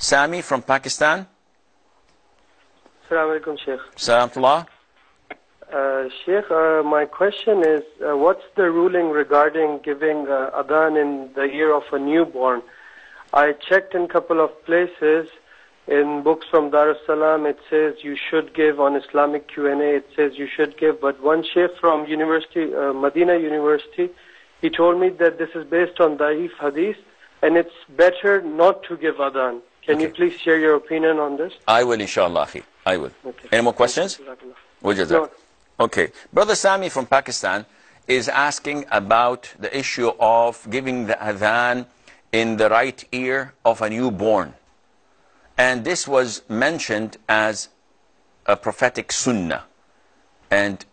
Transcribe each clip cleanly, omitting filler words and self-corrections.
Sammy from Pakistan. Assalamu alaikum, Shaykh. Salamullah. Shaykh, my question is, what's the ruling regarding giving Adhan in the year of a newborn? I checked in a couple of places. In books from Dar es Salaam, it says you should give. On Islamic Q&A, it says you should give. But one Shaykh from Medina University, he told me that this is based on Da'if hadith, and it's better not to give Adhan. Can you please share your opinion on this? I will, inshallah. I will. Okay. Any more questions? No. Okay. Brother Sammy from Pakistan is asking about the issue of giving the Adhan in the right ear of a newborn. And this was mentioned as a prophetic Sunnah. And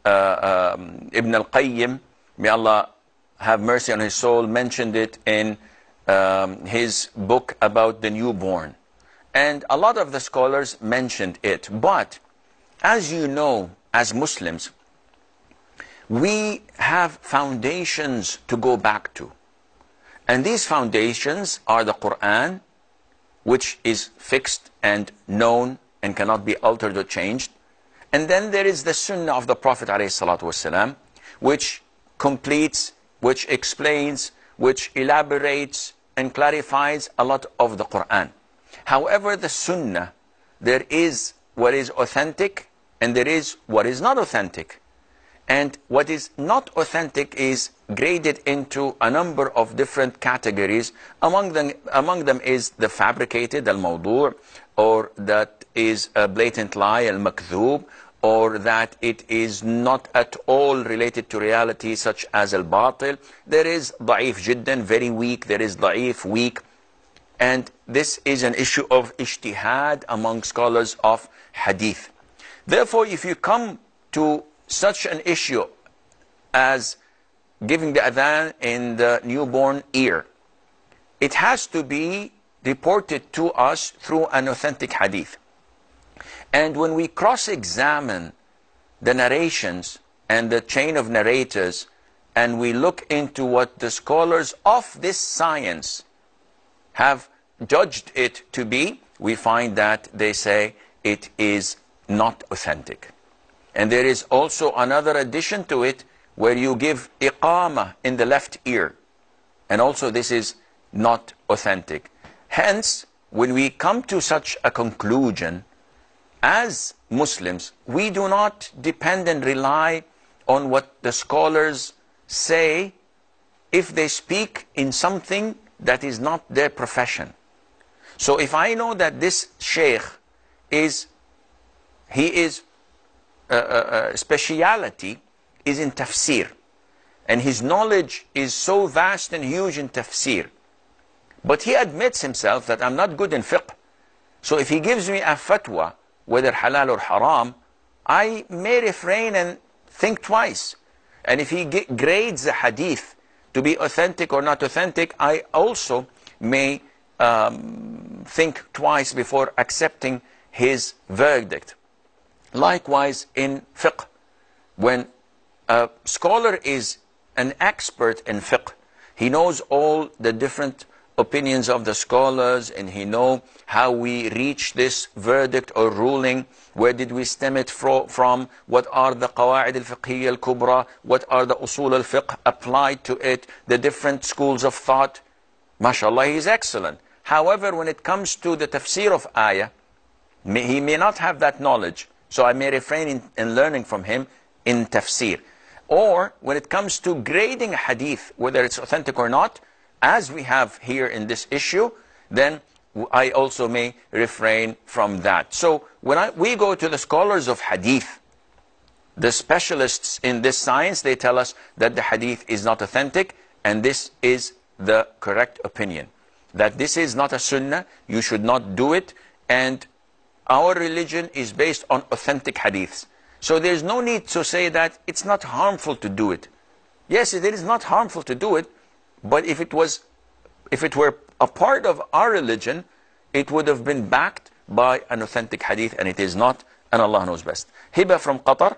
Ibn al-Qayyim, may Allah have mercy on his soul, mentioned it in his book about the newborn. And a lot of the scholars mentioned it. But as you know, as Muslims, we have foundations to go back to. And these foundations are the Qur'an, which is fixed and known and cannot be altered or changed. And then there is the Sunnah of the Prophet ﷺ, which completes, which explains, which elaborates and clarifies a lot of the Qur'an. However, the Sunnah, there is what is authentic and there is what is not authentic. And what is not authentic is graded into a number of different categories. Among them is the fabricated, al-mawdu', or that is a blatant lie, al-makdhub, or that it is not at all related to reality, such as al-batil. There is da'if jiddan, very weak. There is da'if, weak. And this is an issue of ijtihad among scholars of hadith. Therefore, if you come to such an issue as giving the adhan in the newborn ear, it has to be reported to us through an authentic hadith. And when we cross-examine the narrations and the chain of narrators, and we look into what the scholars of this science have judged it to be, we find that they say it is not authentic. And there is also another addition to it, where you give Iqamah in the left ear. And also this is not authentic. Hence, when we come to such a conclusion, as Muslims, we do not depend and rely on what the scholars say if they speak in something that is not their profession. So if I know that this Shaykh his speciality is in tafsir, and his knowledge is so vast and huge in tafsir, but he admits himself that I'm not good in fiqh. So if he gives me a fatwa, whether halal or haram, I may refrain and think twice. And if he grades a hadith to be authentic or not authentic, I also may think twice before accepting his verdict. Likewise in fiqh, when a scholar is an expert in fiqh, he knows all the different opinions of the scholars, and he knows how we reach this verdict or ruling, where did we stem it from, what are the qawa'id al-fiqhiyya al-kubra, what are the usul al-fiqh applied to it, the different schools of thought. MashaAllah, he is excellent. However, when it comes to the tafsir of ayah, he may not have that knowledge. So I may refrain in learning from him in tafsir. Or when it comes to grading a hadith, whether it's authentic or not, as we have here in this issue, then I also may refrain from that. So when we go to the scholars of hadith, the specialists in this science, they tell us that the hadith is not authentic, and this is the correct opinion. That this is not a sunnah, you should not do it, and our religion is based on authentic hadiths. So there's no need to say that it's not harmful to do it. Yes, it is not harmful to do it, but if it were a part of our religion, it would have been backed by an authentic hadith, and it is not, and Allah knows best. Hiba from Qatar.